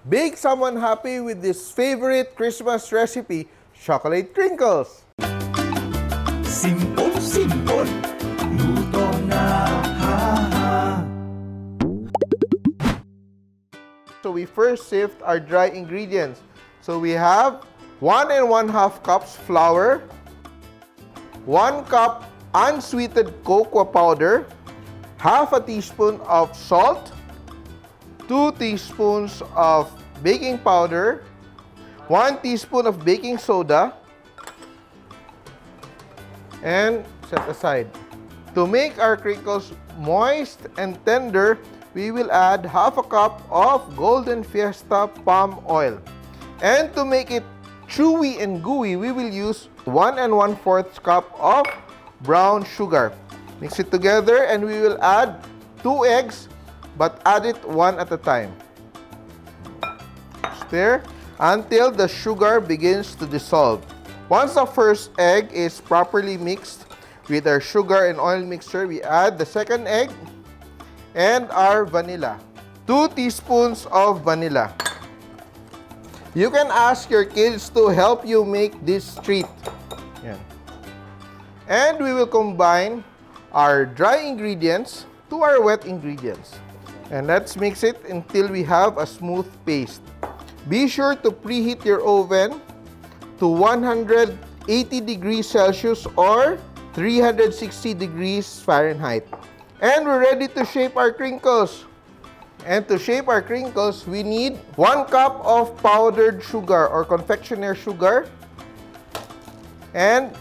Make someone happy with this favorite Christmas recipe, Chocolate Crinkles. Simpol, luto na, ha. So we first sift our dry ingredients. So we have 1 1/2 cups flour, 1 cup unsweetened cocoa powder, half a teaspoon of salt, 2 teaspoons of baking powder, 1 teaspoon of baking soda, and set aside. To make our crinkles moist and tender, we will add half a cup of Golden Fiesta Palm oil. And to make it chewy and gooey, we will use 1 1/4 cup of brown sugar. Mix it together and we will add 2 eggs, but add it one at a time. Stir until the sugar begins to dissolve. Once the first egg is properly mixed with our sugar and oil mixture, we add the second egg and our vanilla. 2 teaspoons of vanilla. You can ask your kids to help you make this treat. Yan. And we will combine our dry ingredients to our wet ingredients. And let's mix it until we have a smooth paste. Be sure to preheat your oven to 180 degrees Celsius or 360 degrees Fahrenheit. And we're ready to shape our crinkles. And to shape our crinkles, we need 1 cup of powdered sugar or confectioner sugar. And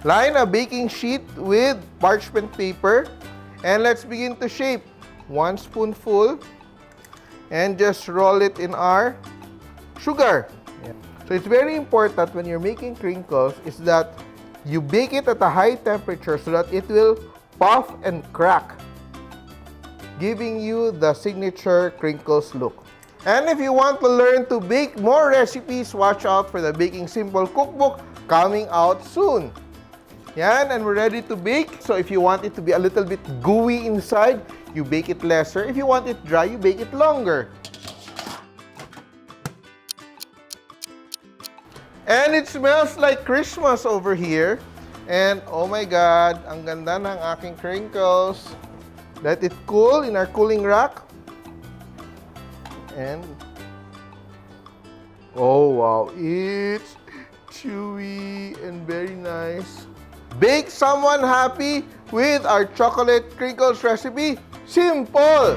line a baking sheet with parchment paper. And let's begin to shape. 1 spoonful. And just roll it in our sugar. So it's very important when you're making crinkles is that you bake it at a high temperature so that it will puff and crack, giving you the signature crinkles look. And if you want to learn to bake more recipes, watch out for the Baking Simpol cookbook coming out soon. Yan, and we're ready to bake. So if you want it to be a little bit gooey inside, you bake it lesser. If you want it dry, you bake it longer. And it smells like Christmas over here. And oh my God, ang ganda ng aking crinkles. Let it cool in our cooling rack. And oh wow, it's chewy and very nice. Bake someone happy with our chocolate crinkles recipe, Simpol!